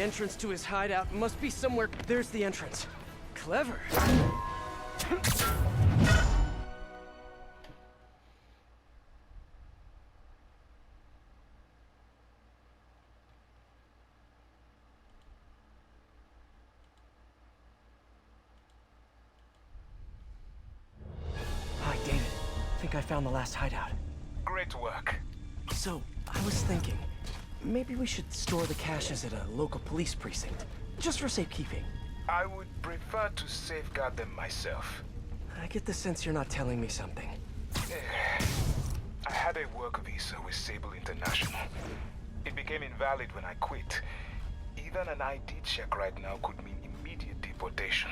The entrance to his hideout must be somewhere. There's the entrance. Clever. Hi, David. I think I found the last hideout. Great work. So, I was thinking, maybe we should store the caches at a local police precinct, just for safekeeping. I would prefer to safeguard them myself. I get the sense you're not telling me something. I had a work visa with Sable International. It became invalid when I quit. Even an ID check right now could mean immediate deportation.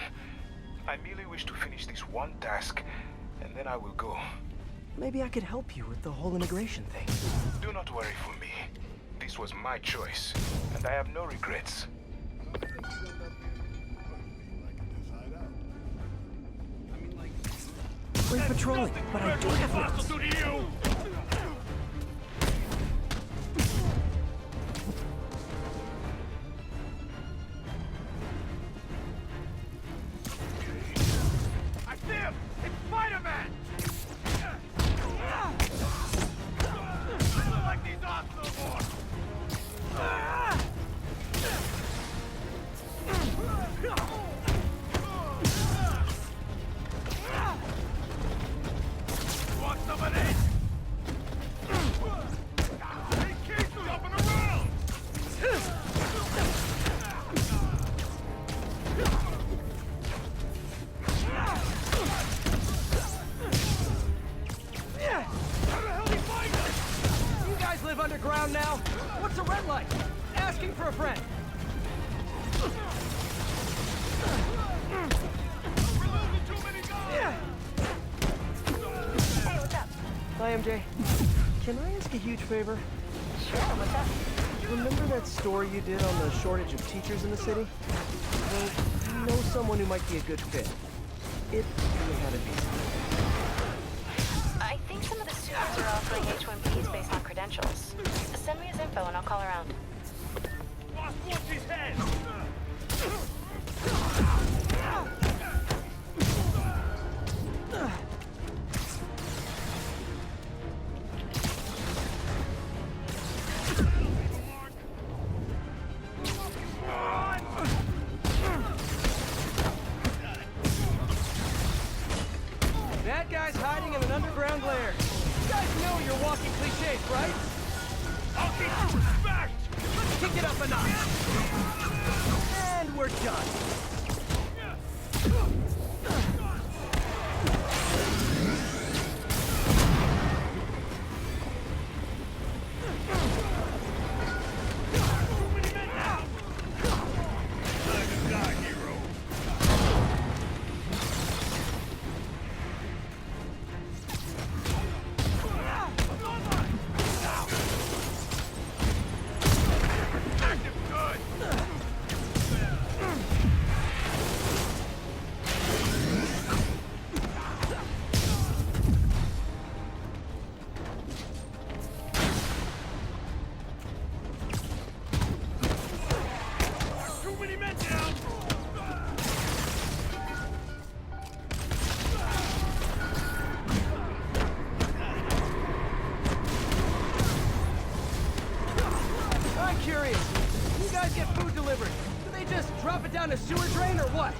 I merely wish to finish this one task, and then I will go. Maybe I could help you with the whole immigration thing. Do not worry for me. This was my choice, and I have no regrets. Great patrolling, but I do have notes. I see him! It's Spider-Man! I don't like these odds no more! Want some of this? Hey, keep jumping around! How the hell did he find us? You guys live underground now? What's a red light? Asking for a friend. We're losing too many guys! Hey, what's up? Hi, MJ. Can I ask a huge favor? Sure, what's up? Remember that story you did on the shortage of teachers in the city? Well, you know someone who might be a good fit. If you had a visa. I think some of the students are offering H-1Bs based on credentials. Send me his info and I'll call around. Boss wants his head! That guy's hiding in an underground lair. You guys know you're walking cliches, right? I'll get you smashed! Let's kick it up a notch. And we're done. Drop it down a sewer drain or what?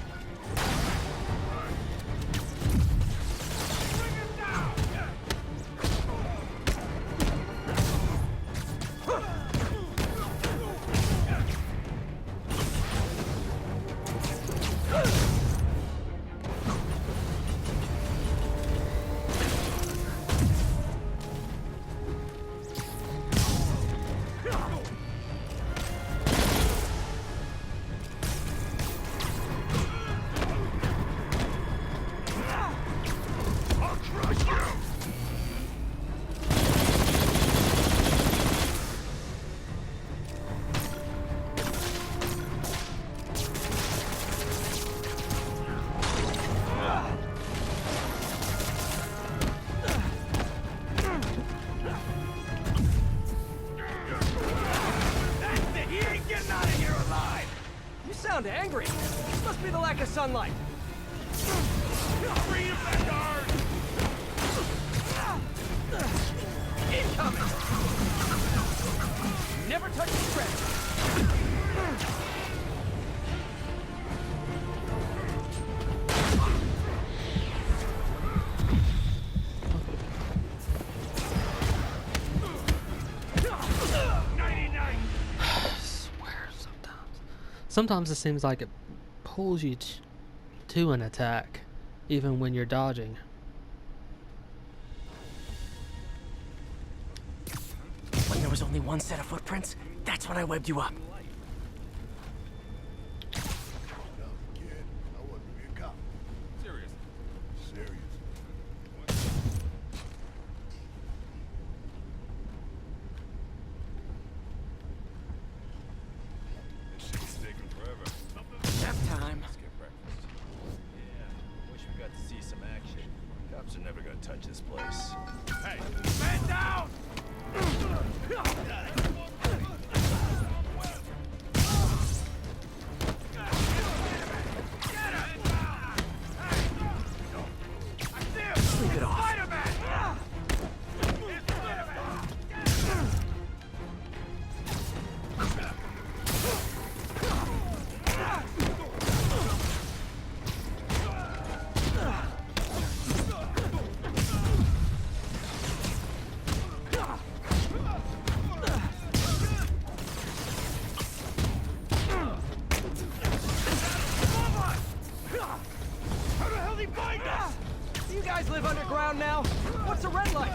sunlight. Bring him back, guard! Incoming! Never touch the spread. Sometimes it seems like it pulls you to an attack, even when you're dodging. When there was only one set of footprints, that's when I webbed you up. Nap time. Wish we got to see some action. Cops are never gonna touch this place. Hey, man down! Sleep it off. You guys live underground now? What's a red light?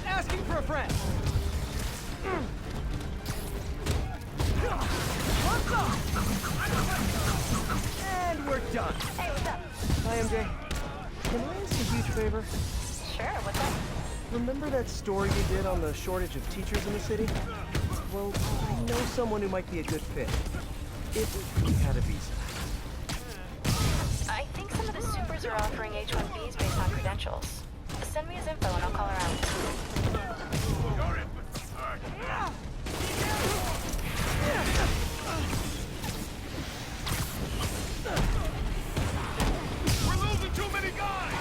Asking for a friend. What's up? And we're done. Hey, what's up? Hi, MJ. Can I ask a huge favor? Sure, what's up? Remember that story you did on the shortage of teachers in the city? Well, I know someone who might be a good fit. If he had a visa. I think some of the supers are offering H-1Bs based on credentials. Send me his info and I'll call around. We're losing too many guys!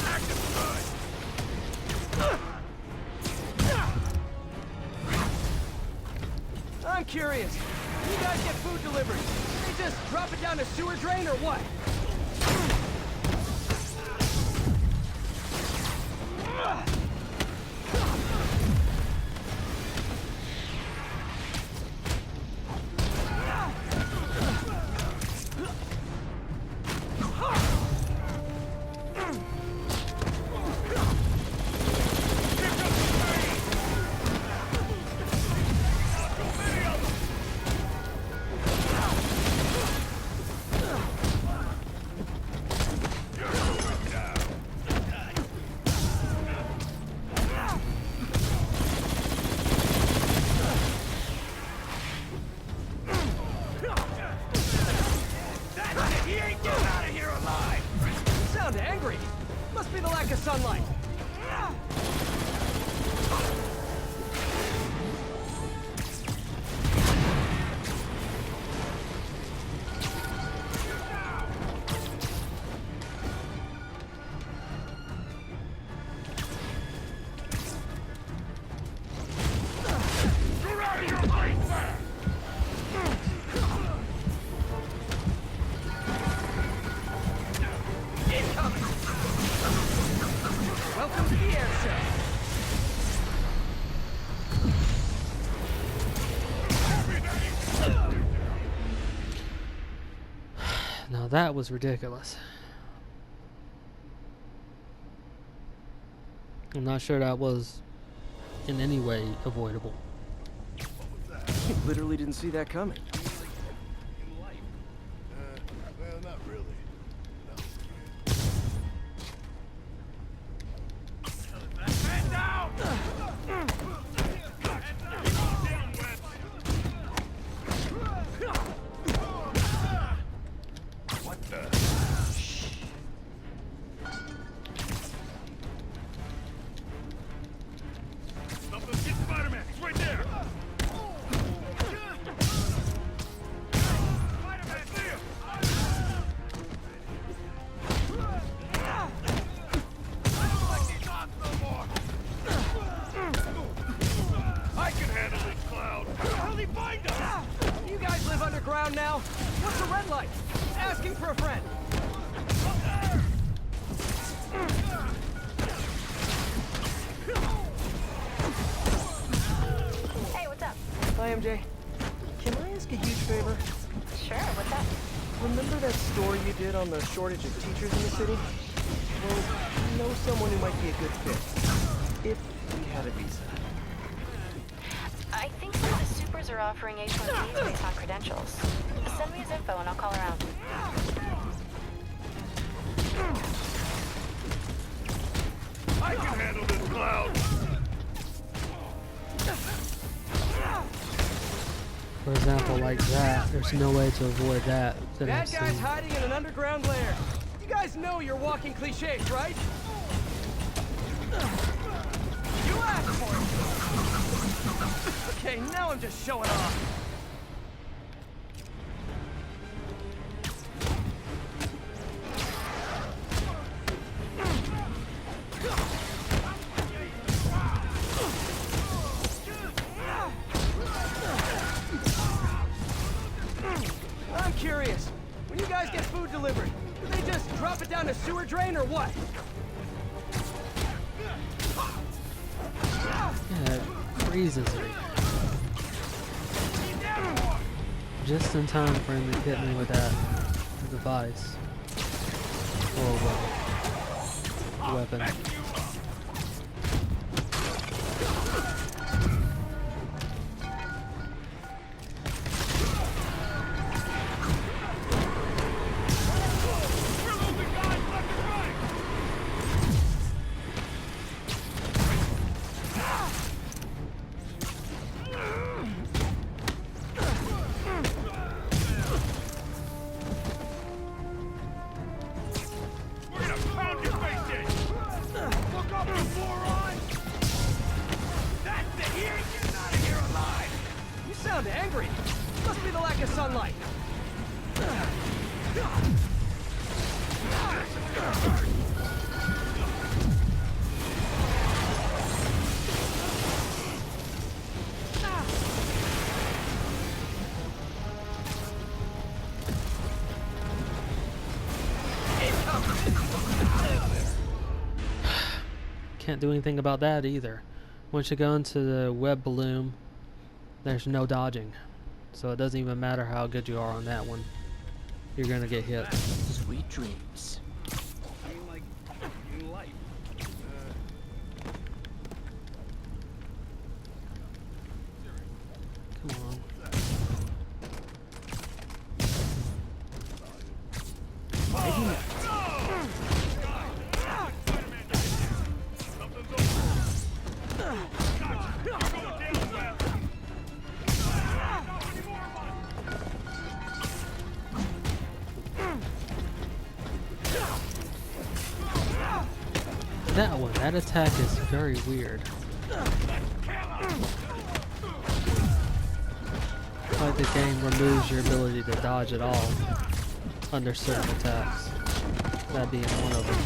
Active good! I'm curious. You guys get food delivered. They just drop it down a sewer drain or what? He ain't getting out of here alive! You sound angry. Must be the lack of sunlight. You're out of your mind, sir! Incoming! Welcome to the air show. Now that was ridiculous. I'm not sure that was in any way avoidable. Literally didn't see that coming. Well, not really. Man down! What the? Something get Spider-Man. He's right there. for a friend. Hey, what's up? Hi, MJ. Can I ask a huge favor? Sure, what's up? Remember that story you did on the shortage of teachers in the city? Well, you know someone who might be a good fit. If he had a visa. I think some of the supers are offering H1Bs based on credentials. Send me his info and I'll call around. I can handle this cloud. For example, like that, there's no way to avoid that. Bad guys hiding in an underground lair. You guys know you're walking cliches, right? You asked for it! Okay, now I'm just showing off. I'm curious. When you guys get food delivered, do they just drop it down a sewer drain or what? Yeah, it freezes me. Just in time for him to hit me with that device. Or weapon. You sound angry. Must be the lack of sunlight. Can't do anything about that either. Once you go into the web balloon, there's no dodging. So it doesn't even matter how good you are on that one. You're gonna get hit. Sweet dreams. I mean, like, in life. Come on. That one, that attack is very weird. Like the game removes your ability to dodge at all under certain attacks. That being one of them.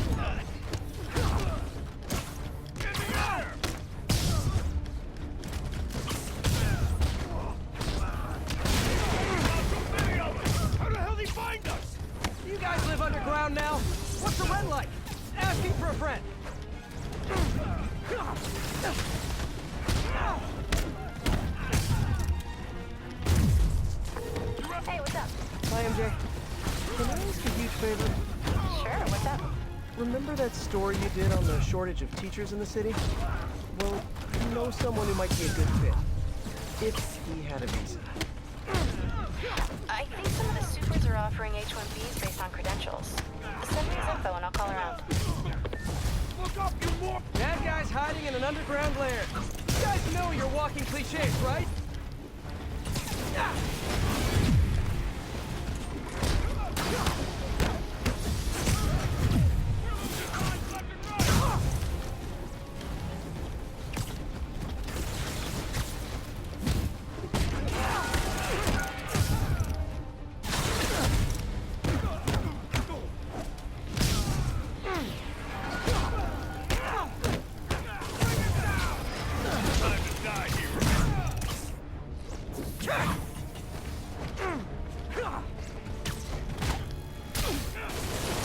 How the hell did he find us? You guys live underground now? What's the rent like? Asking for a friend. Hey, what's up? Hi, MJ. Can I ask a huge favor? Sure, what's up? Remember that story you did on the shortage of teachers in the city? Well, you know someone who might be a good fit. If he had a visa. I think some of the supers are offering H1Bs based on credentials. Send me his info and I'll call around. Look up, you more. Bad guys hiding in an underground lair. You guys know you're walking cliches, right?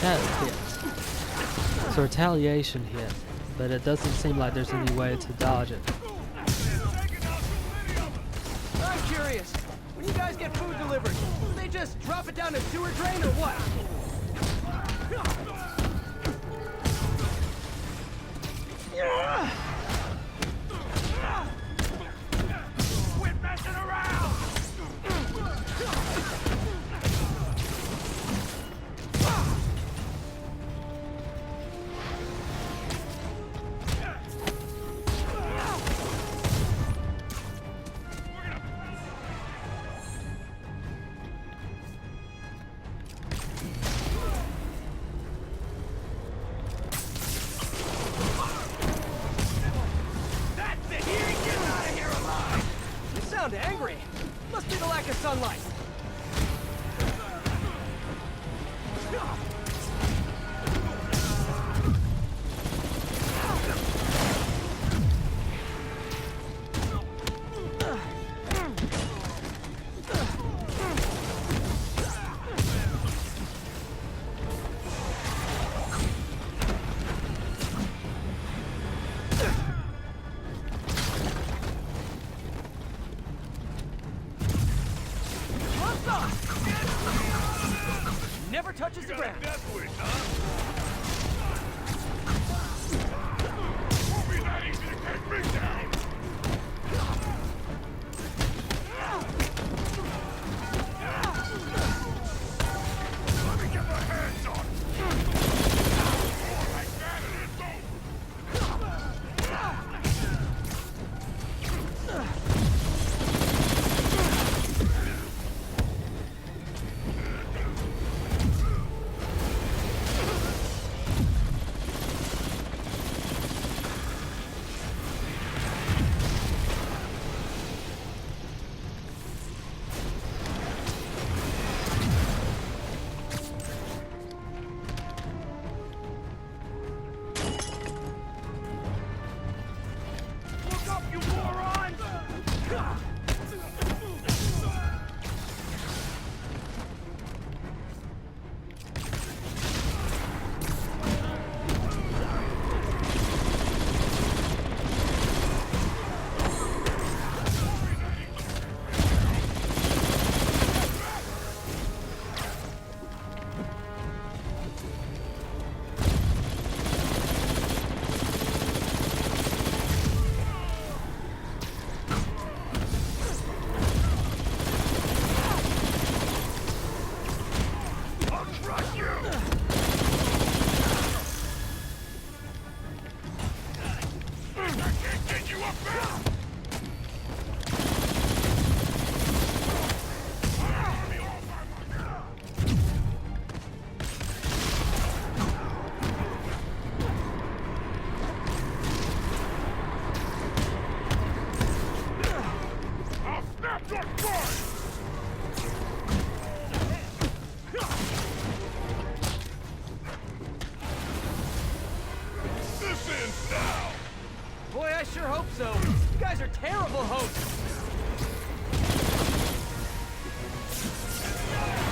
That hit. It's a retaliation hit, but it doesn't seem like there's any way to dodge it. I'm curious. When you guys get food delivered, do they just drop it down a sewer drain or what? Quit messing around! That's it! He ain't getting out of here alive! You sound angry. Must be the lack of sunlight. Never touches the ground. Death wish, huh? Won't be that easy to take me down! Let me get my hands on it! More like that and it's over! Look up, you morons! I'll crush you! I can't get you up there! I'll snap your foot! This ends now! Boy, I sure hope so. You guys are terrible hosts.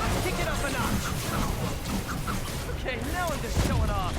Let's kick it up a notch. Okay, now I'm just showing off.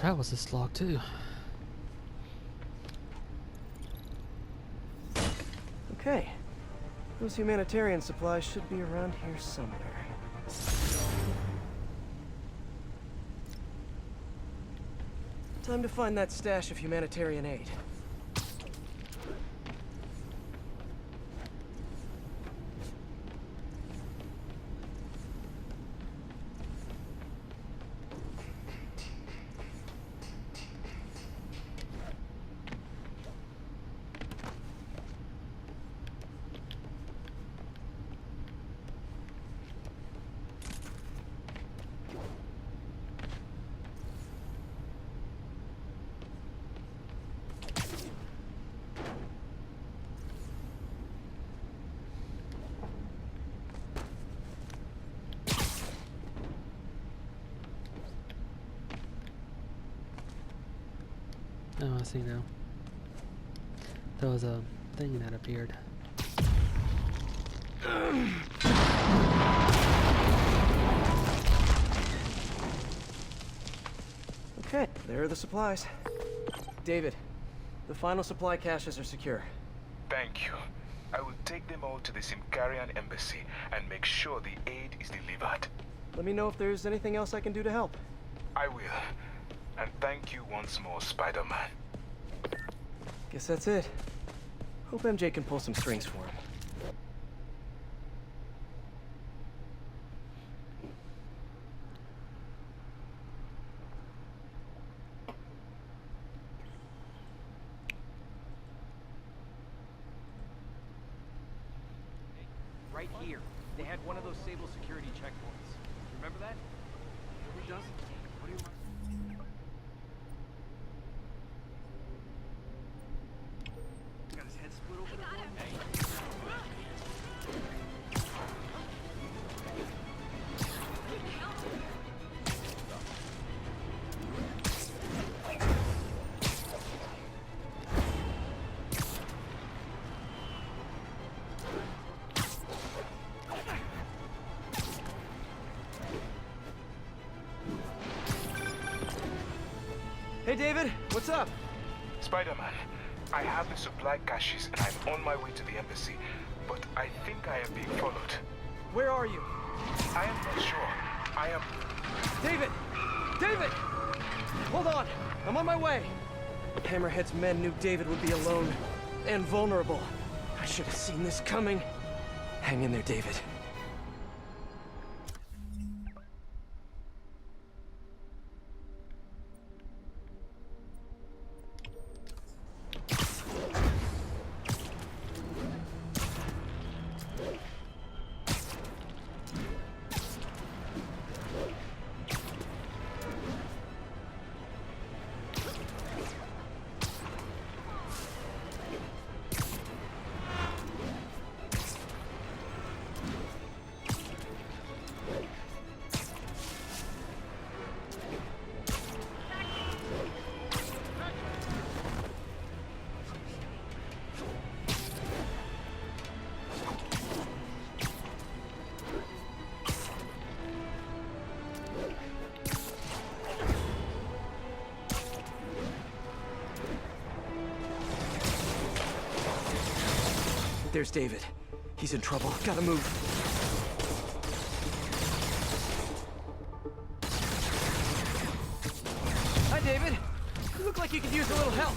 That was a slog too. Okay. Those humanitarian supplies should be around here somewhere. Time to find that stash of humanitarian aid. Oh, I see now. There was a thing that appeared. Okay, there are the supplies. David, the final supply caches are secure. Thank you. I will take them all to the Symkarian embassy and make sure the aid is delivered. Let me know if there's anything else I can do to help. I will. And thank you once more, Spider-Man. Guess that's it. Hope MJ can pull some strings for him. Right here. They had one of those Sable security checkpoints. Remember that? Who doesn't? What do you want? Got his head split open. Hey David, what's up? Spider-Man, I have the supply caches and I'm on my way to the embassy, but I think I am being followed. Where are you? I am not sure. I am... David! David! Hold on, I'm on my way. Hammerhead's men knew David would be alone and vulnerable. I should have seen this coming. Hang in there, David. There's David. He's in trouble. Gotta move. Hi, David. You look like you could use a little help.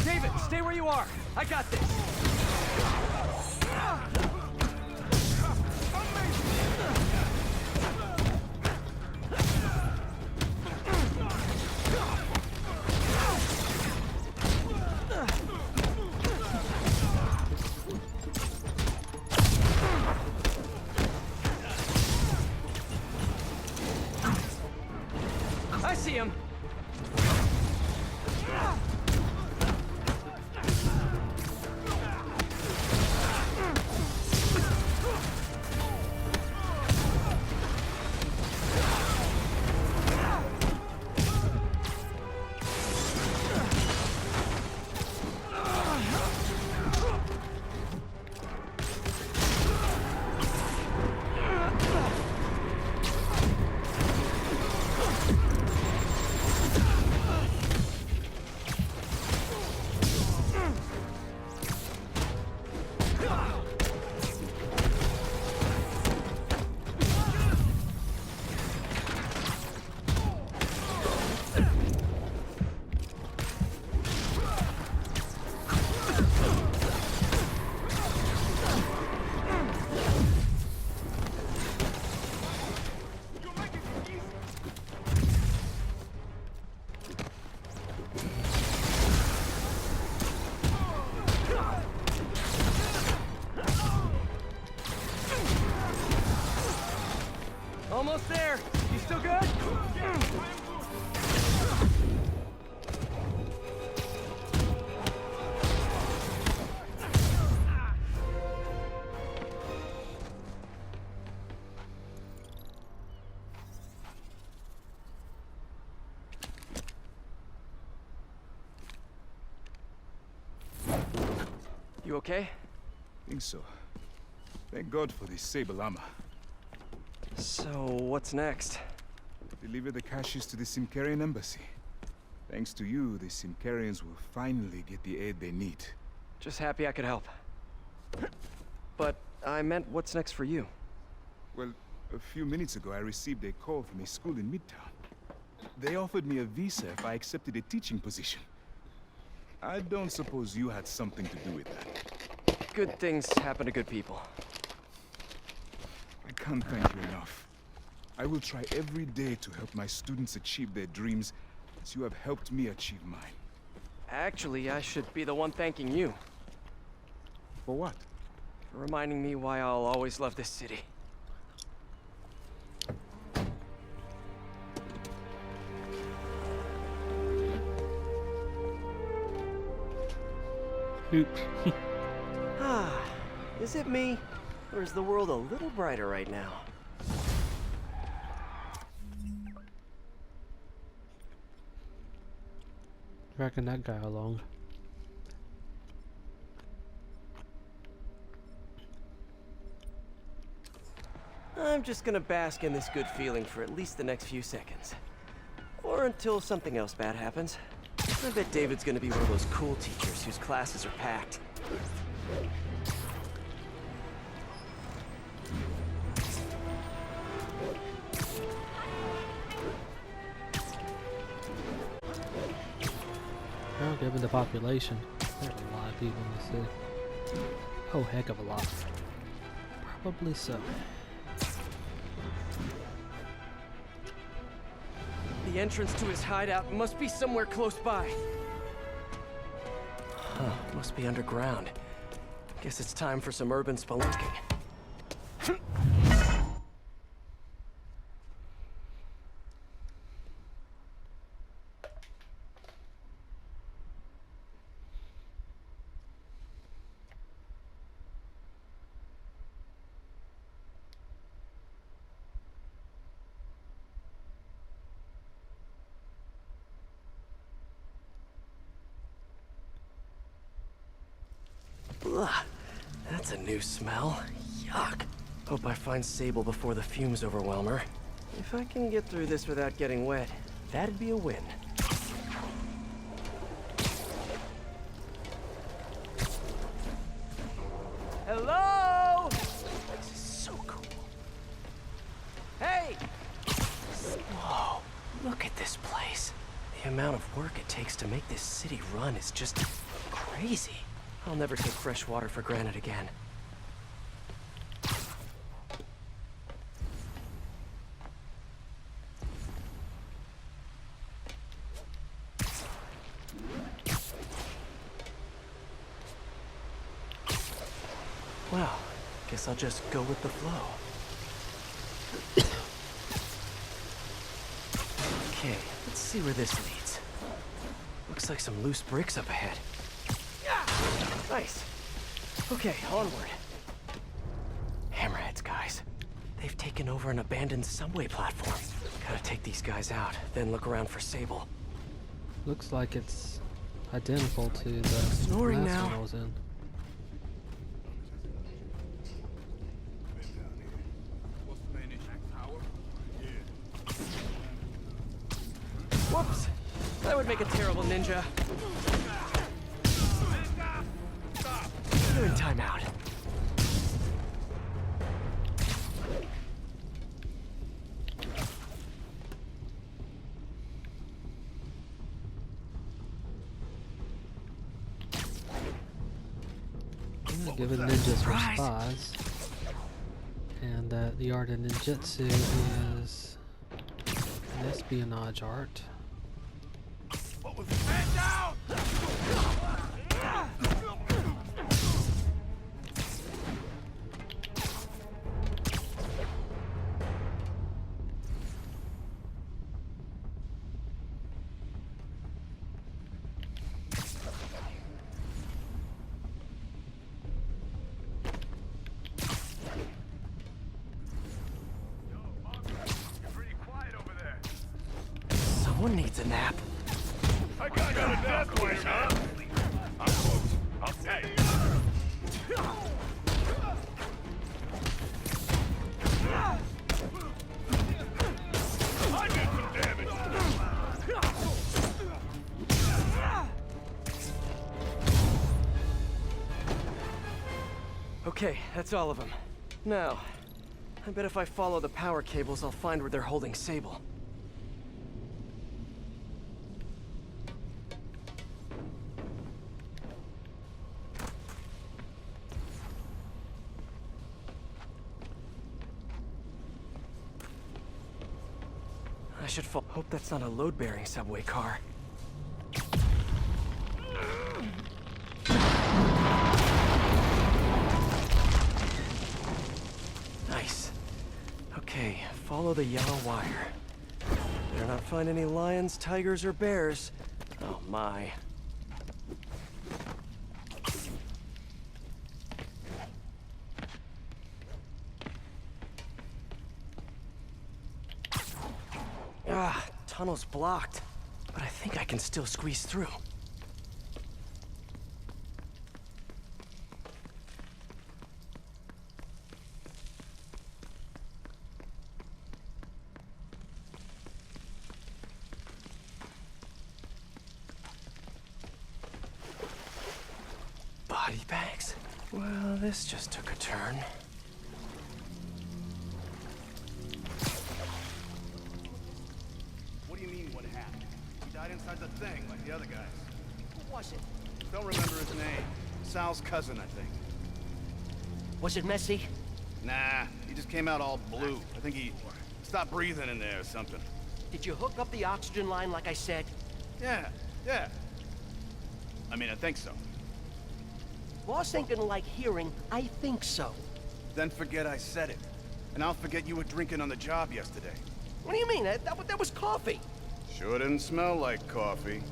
David, stay where you are. I got this. I see him. Almost there. You still good? You okay? Think so. Thank God for the Sable armor. So, what's next? Deliver the caches to the Symkarian embassy. Thanks to you, the Symkarians will finally get the aid they need. Just happy I could help. But I meant what's next for you? Well, a few minutes ago I received a call from a school in Midtown. They offered me a visa if I accepted a teaching position. I don't suppose you had something to do with that. Good things happen to good people. I can't thank you enough. I will try every day to help my students achieve their dreams, as you have helped me achieve mine. Actually, I should be the one thanking you For what? for reminding me why I'll always love this city. Ah, is it me? Or is the world a little brighter right now? Dragging that guy along. I'm just gonna bask in this good feeling for at least the next few seconds. Or until something else bad happens. I bet David's gonna be one of those cool teachers whose classes are packed. Well, given the population, there's a lot of people in the city. Oh, heck of a lot. Probably so. The entrance to his hideout must be somewhere close by. Huh, must be underground. Guess it's time for some urban spelunking. Ugh, that's a new smell. Yuck. Hope I find Sable before the fumes overwhelm her. If I can get through this without getting wet, that'd be a win. Hello? This is so cool. Hey! Whoa, look at this place. The amount of work it takes to make this city run is just crazy. I'll never take fresh water for granted again. Well, guess I'll just go with the flow. Okay, let's see where this leads. Looks like some loose bricks up ahead. Nice. Okay, onward. Hammerheads, guys. They've taken over an abandoned subway platform. Gotta take these guys out, then look around for Sable. Looks like it's identical to the Snoring last now. one I was in. Whoops! That would make a terrible ninja. You're in timeout. Given ninjas were spies, and that the art of ninjutsu is an espionage art. Man down! Someone needs a nap. I got a death wish, huh? I'm close. I'll take it. I did some damage. Okay, that's all of them. Now, I bet if I follow the power cables, I'll find where they're holding Sable. I should hope that's not a load-bearing subway car. Nice. Okay, follow the yellow wire. Better not find any lions, tigers, or bears. Oh my. Ah, tunnel's blocked. But I think I can still squeeze through. Body bags? Well, this just took a turn. What do you mean, what happened? He died inside the thing, like the other guys. Who was it? Don't remember his name. Sal's cousin, I think. Was it messy? Nah, he just came out all blue. I think he stopped breathing in there or something. Did you hook up the oxygen line like I said? Yeah. I mean, I think so. Boss ain't gonna like hearing, I think so. Then forget I said it. And I'll forget you were drinking on the job yesterday. What do you mean? That was coffee. Sure didn't smell like coffee.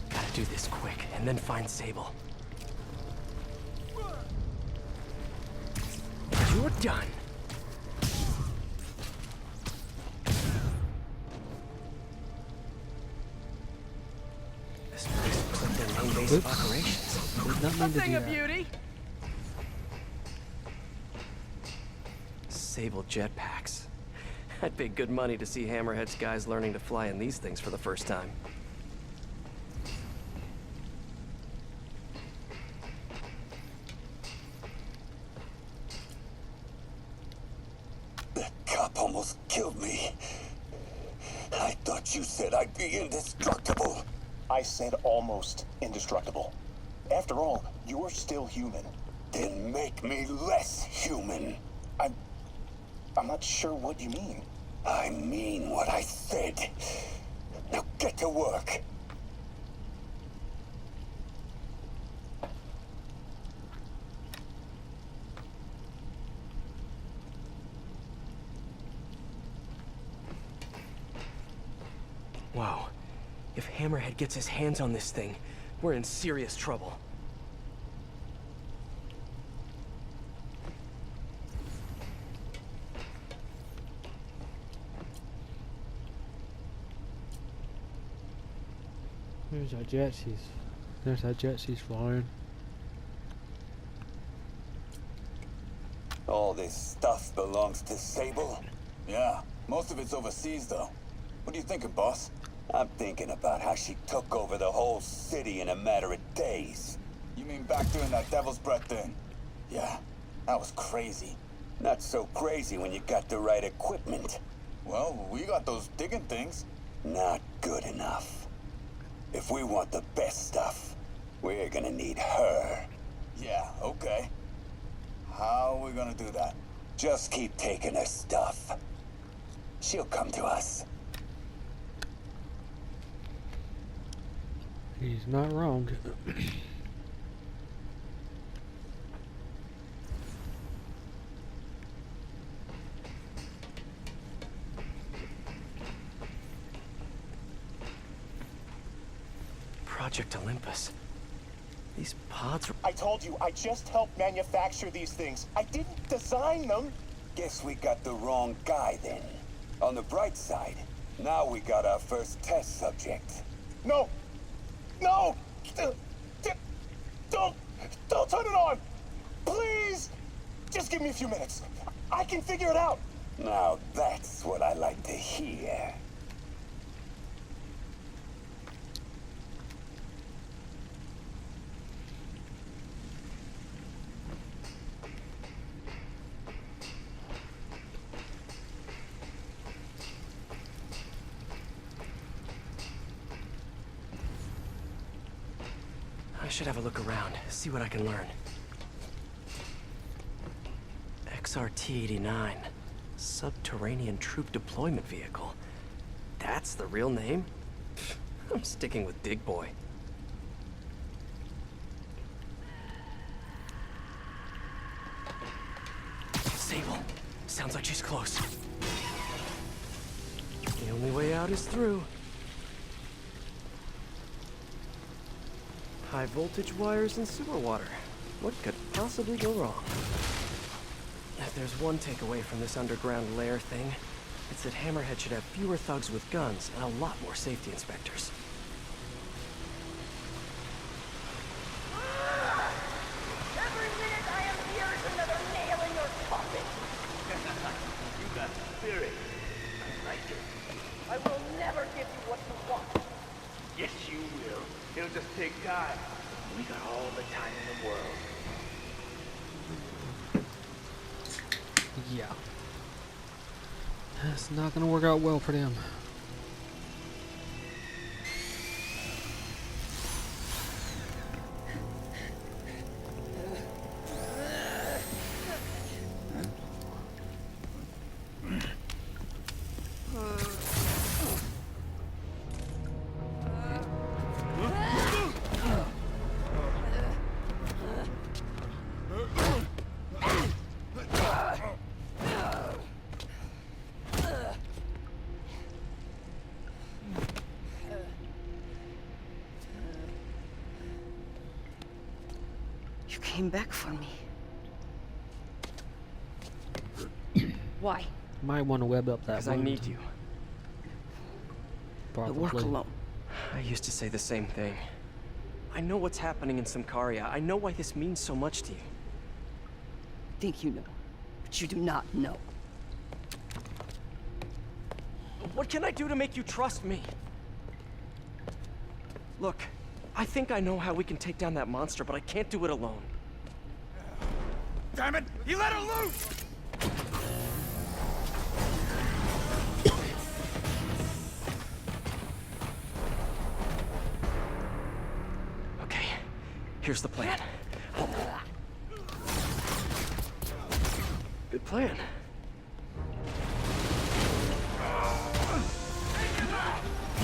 Gotta do this quick, and then find Sable. You're done. This place looks like their main base of operations. Did not mean to do that. Beauty. Sable jetpacks. I'd pay good money to see Hammerhead's guys learning to fly in these things for the first time. That cop almost killed me. I thought you said I'd be indestructible. I said almost indestructible. After all, you're still human. Then make me less human. I'm not sure what you mean. I mean what I said. Now get to work. Wow. If Hammerhead gets his hands on this thing, we're in serious trouble. There's that jet she's flying. All this stuff belongs to Sable? Yeah, most of it's overseas though. What are you thinking, boss? I'm thinking about how she took over the whole city in a matter of days. You mean back during that Devil's Breath thing? Yeah, that was crazy. Not so crazy when you got the right equipment. Well, we got those digging things. Not good enough. If we want the best stuff, we're gonna need her. Yeah, okay. How are we gonna do that? Just keep taking her stuff. She'll come to us. He's not wrong. Project Olympus. These pods are... I told you, I just helped manufacture these things. I didn't design them. Guess we got the wrong guy then. On the bright side, now we got our first test subject. No! No! Don't turn it on! Please! Just give me a few minutes. I can figure it out. Now that's what I like to hear. I should have a look around, see what I can learn. XRT-89. Subterranean Troop Deployment Vehicle. That's the real name? I'm sticking with Dig Boy. Sable. Sounds like she's close. The only way out is through. High voltage wires and sewer water. What could possibly go wrong? If there's one takeaway from this underground lair thing, it's that Hammerhead should have fewer thugs with guns and a lot more safety inspectors. Every minute I am here is another nail in your coffin. You got spirit. I like it. I will never give you what you want. Yes, you will. It'll just take time. We got all the time in the world. Yeah. It's not gonna work out well for them. You came back for me. Why? Might want to web up that Because I wound. need you. I work Probably. alone. I used to say the same thing. I know what's happening in Symkaria. I know why this means so much to you. Think you know, but you do not know. What can I do to make you trust me? Look, I think I know how we can take down that monster, but I can't do it alone. Damn it! He let her loose! Okay, here's the plan. Good plan.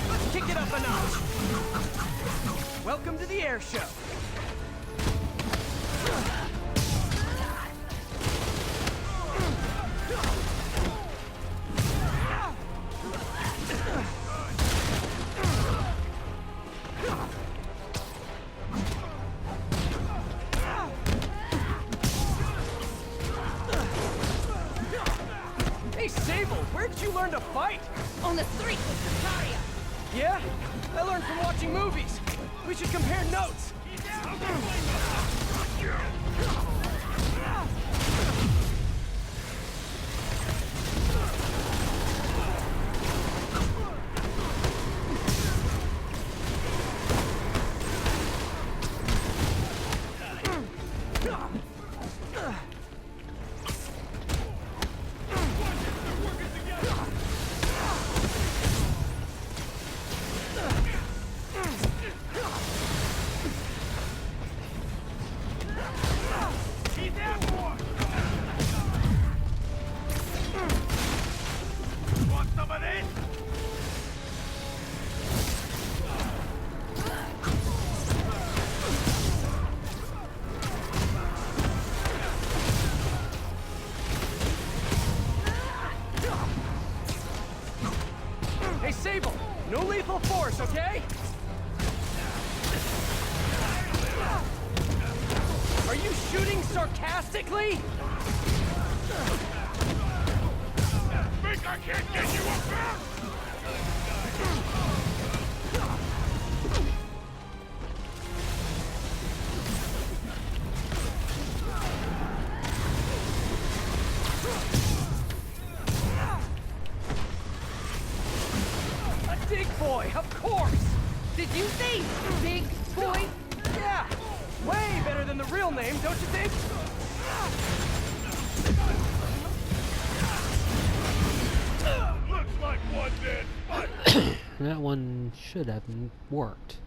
Let's kick it up a notch. Welcome to the air show. Hey, Sable, where did you learn to fight? On the streets of Symkaria. Yeah? I learned from watching movies. We should compare notes. Want some of this? Hey, Sable, no lethal force, okay? Are you shooting sarcastically? Think I Can't get you up there! A dig boy, of course! Did you say big boy? Yeah! Way better than the real name, don't you think? Looks like one dead fight. That one should have worked.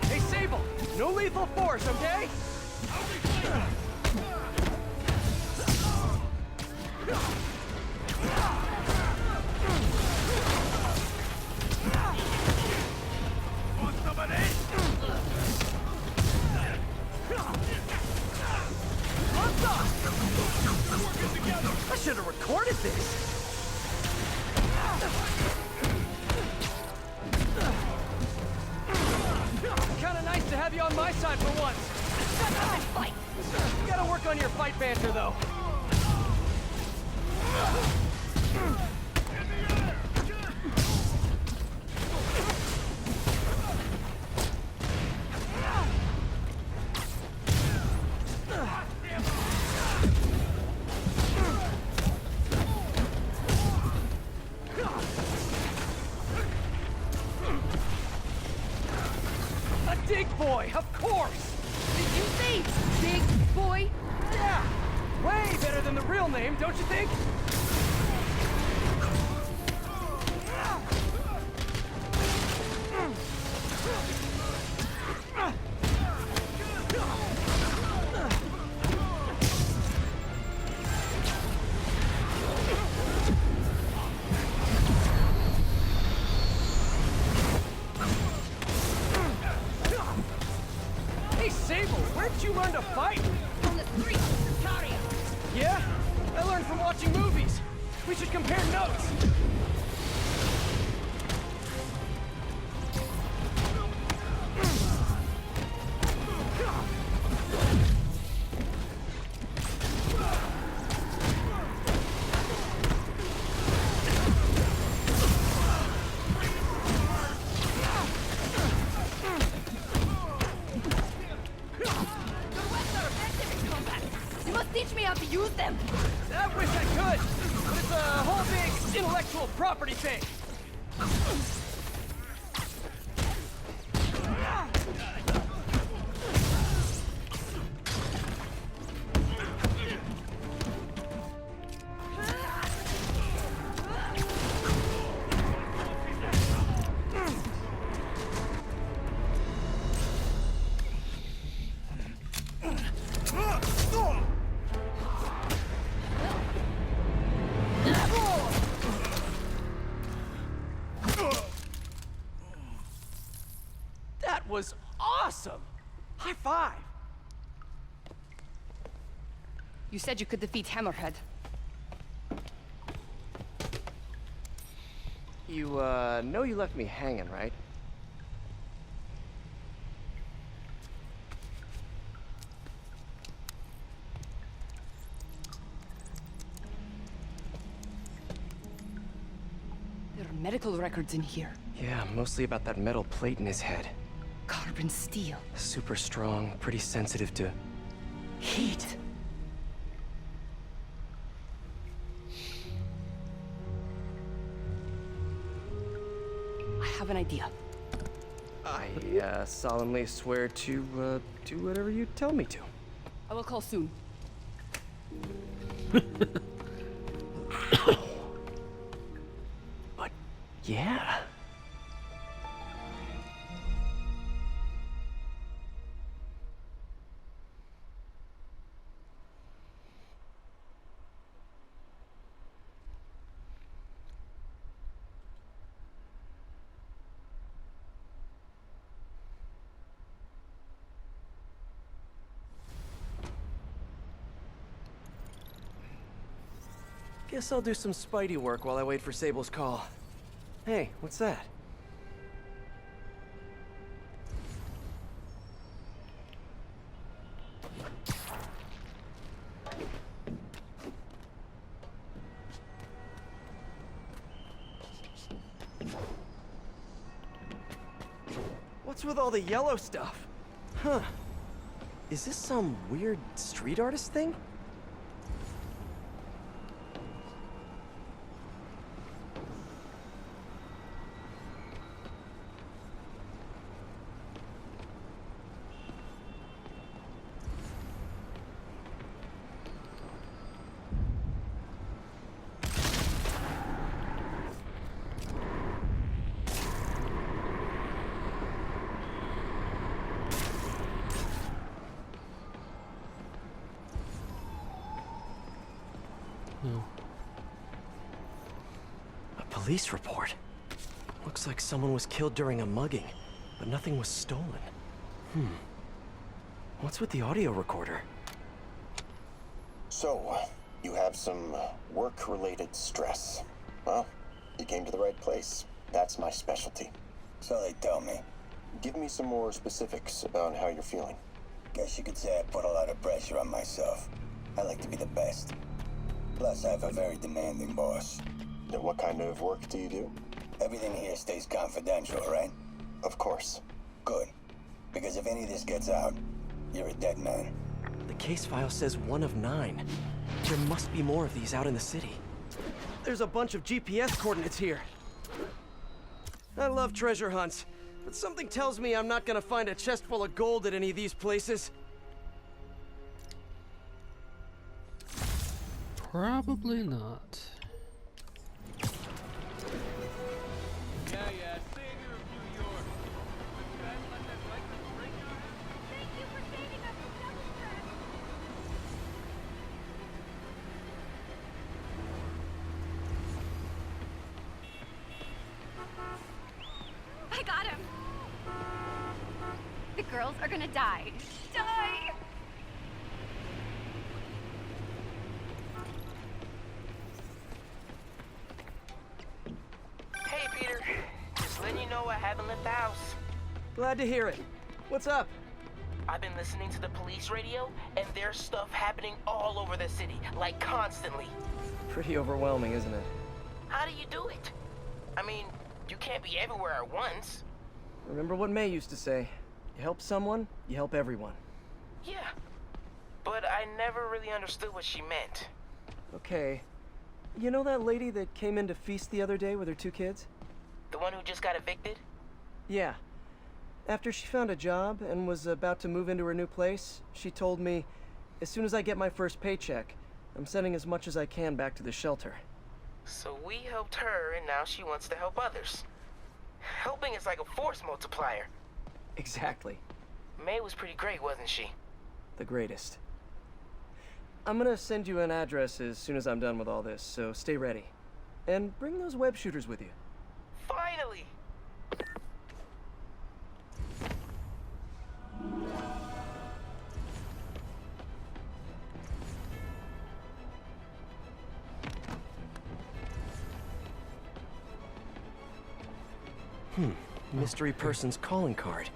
Hey, Sable! No lethal force, okay? Want some of this? I should have recorded this! Kinda nice to have you on my side for once. Fight! You gotta work on your fight banter, though. A dig boy, of course! Did you say big boy? Yeah! Way better than the real name, don't you think? Hey, Sable, where'd you learn to fight? On the streets, Sicaria! Yeah? I learned from watching movies. We should compare notes. You must teach me how to use them! I wish I could, but it's a whole big intellectual property thing. That was awesome! High five! You said you could defeat Hammerhead. You, know you left me hanging, right? There are medical records in here. Yeah, mostly about that metal plate in his head. Carbon steel. Super strong, pretty sensitive to Heat. I have an idea. I, solemnly swear to, do whatever you tell me to. I will call soon. But, yeah. Guess I'll do some Spidey work while I wait for Sable's call. Hey, what's that? What's with all the yellow stuff? Huh. Is this some weird street artist thing? A police report. Looks like someone was killed during a mugging, but nothing was stolen. What's with the audio recorder? So, you have some work-related stress. Well, you came to the right place. That's my specialty. So they tell me. Give me some more specifics about how you're feeling. Guess you could say I put a lot of pressure on myself. I like to be the best. Plus, I have a very demanding boss. And what kind of work do you do? Everything here stays confidential, right? Of course. Good. Because if any of this gets out, you're a dead man. The case file says 1 of 9. There must be more of these out in the city. There's a bunch of GPS coordinates here. I love treasure hunts, but something tells me I'm not gonna find a chest full of gold at any of these places. Probably not. Yeah, savior of New York. You guys let that biker break your ass? Thank you for saving us from double stress. I got him. The girls are gonna die. Die! Hey, Peter. Just letting you know I haven't left the house. Glad to hear it. What's up? I've been listening to the police radio, and there's stuff happening all over the city, like constantly. Pretty overwhelming, isn't it? How do you do it? I mean, you can't be everywhere at once. Remember what May used to say. You help someone, you help everyone. Yeah, but I never really understood what she meant. Okay. You know that lady that came in to feast the other day with her 2 kids? The one who just got evicted? Yeah. After she found a job and was about to move into her new place, she told me, as soon as I get my first paycheck, I'm sending as much as I can back to the shelter. So we helped her, and now she wants to help others. Helping is like a force multiplier. Exactly. May was pretty great, wasn't she? The greatest. I'm gonna send you an address as soon as I'm done with all this, so stay ready. And bring those web shooters with you. Finally! Mystery person's calling card.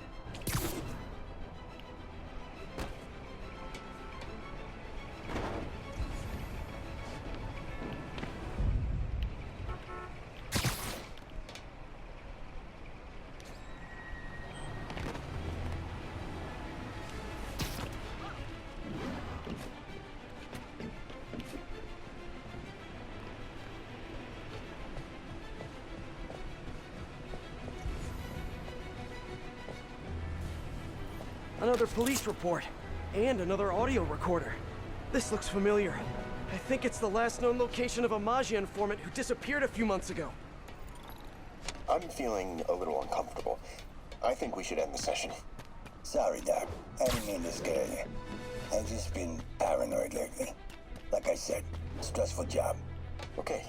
Another police report, and another audio recorder. This looks familiar. I think it's the last known location of a Maggia informant who disappeared a few months ago. I'm feeling a little uncomfortable. I think we should end the session. Sorry, Doc. I didn't mean to scare you. I've just been paranoid lately. Like I said, stressful job. Okay.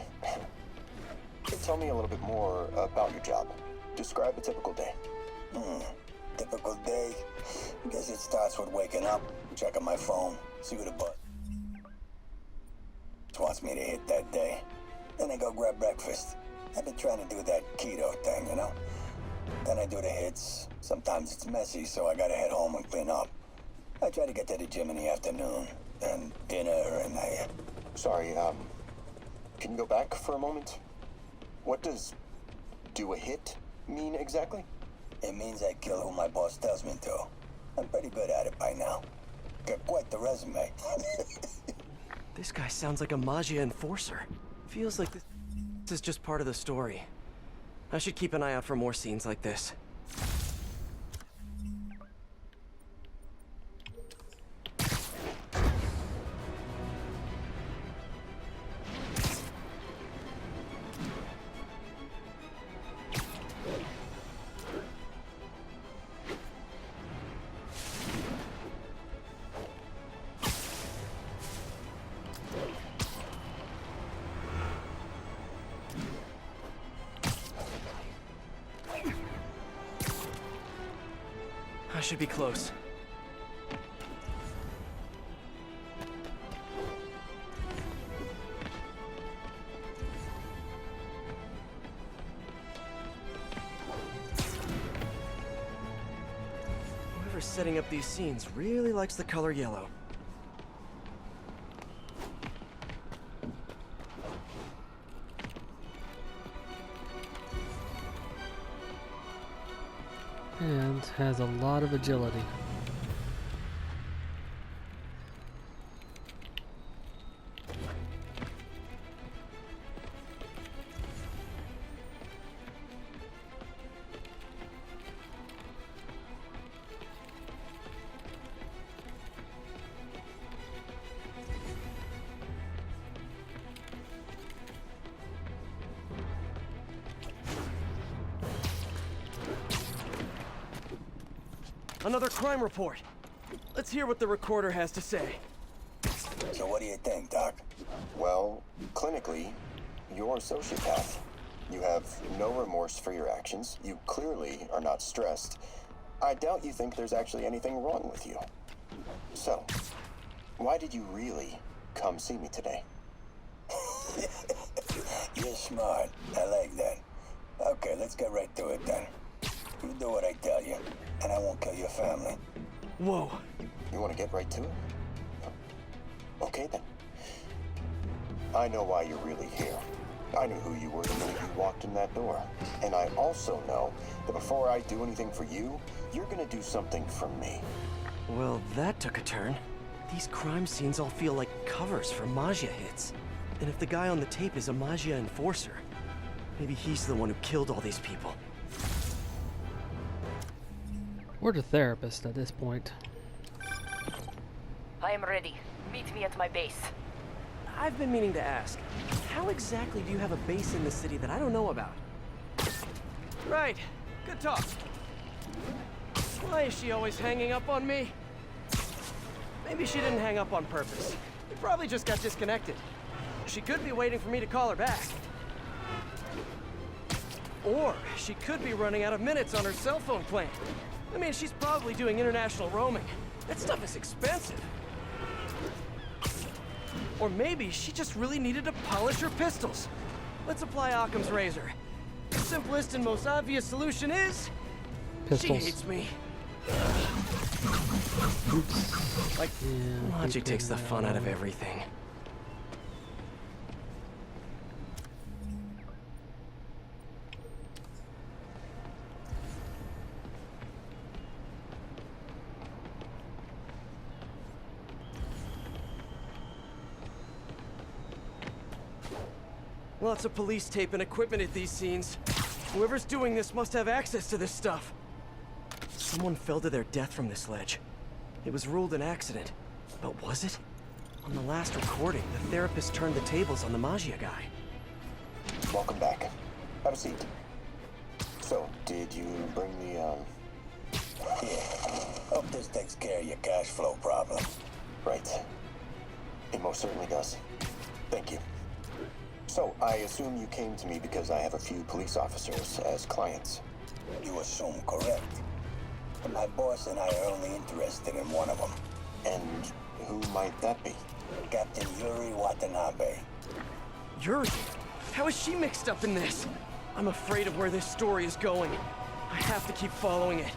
Tell me a little bit more about your job. Describe a typical day. Typical day? Guess it starts with waking up, checking my phone, see what it buzz. boss wants me to hit that day. Then I go grab breakfast. I've been trying to do that keto thing, you know? Then I do the hits. Sometimes it's messy, so I gotta head home and clean up. I try to get to the gym in the afternoon, then dinner, and I... Sorry, can you go back for a moment? What does do a hit mean exactly? It means I kill who my boss tells me to. I'm pretty good at it by now. Got quite the resume. This guy sounds like a Maggia enforcer. Feels like this is just part of the story. I should keep an eye out for more scenes like this. I should be close. Whoever's setting up these scenes really likes the color yellow. And has a lot of agility. Another crime report. Let's hear what the recorder has to say. So what do you think, Doc? Well, clinically, you're a sociopath. You have no remorse for your actions. You clearly are not stressed. I doubt you think there's actually anything wrong with you. So, why did you really come see me today? You're smart. I like that. Okay, let's get right to it then. You do what I tell you, and I won't kill your family. Whoa. You want to get right to it? Okay then. I know why you're really here. I knew who you were the minute you walked in that door. And I also know that before I do anything for you, you're gonna do something for me. Well, that took a turn. These crime scenes all feel like covers for Maggia hits. And if the guy on the tape is a Maggia enforcer, maybe he's the one who killed all these people. We're the therapist at this point. I am ready. Meet me at my base. I've been meaning to ask, how exactly do you have a base in the city that I don't know about? Right. Good talk. Why is she always hanging up on me? Maybe she didn't hang up on purpose. We probably just got disconnected. She could be waiting for me to call her back. Or she could be running out of minutes on her cell phone plan. I mean, she's probably doing international roaming. That stuff is expensive. Or maybe she just really needed to polish her pistols. Let's apply Occam's razor. The simplest and most obvious solution is... Pistols. She hates me. Oops. Like, yeah, logic takes the fun out of everything. Lots of police tape and equipment at these scenes. Whoever's doing this must have access to this stuff. Someone fell to their death from this ledge. It was ruled an accident. But was it? On the last recording, the therapist turned the tables on the Maggia guy. Welcome back. Have a seat. So, did you bring the, Yeah. Hope this takes care of your cash flow problem. Right. It most certainly does. Thank you. So, I assume you came to me because I have a few police officers as clients. You assume correct. But my boss and I are only interested in one of them. And who might that be? Captain Yuri Watanabe. Yuri? How is she mixed up in this? I'm afraid of where this story is going. I have to keep following it.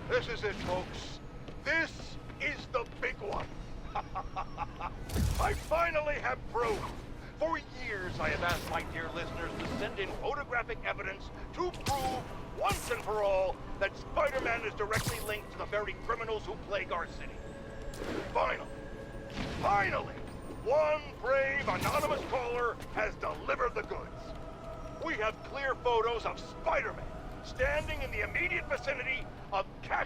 This is it, folks. This is the big one. I finally have proof. For years, I have asked my dear listeners to send in photographic evidence to prove, once and for all, that Spider-Man is directly linked to the very criminals who plague our city. Finally, one brave anonymous caller has delivered the goods. We have clear photos of Spider-Man standing in the immediate vicinity of Cash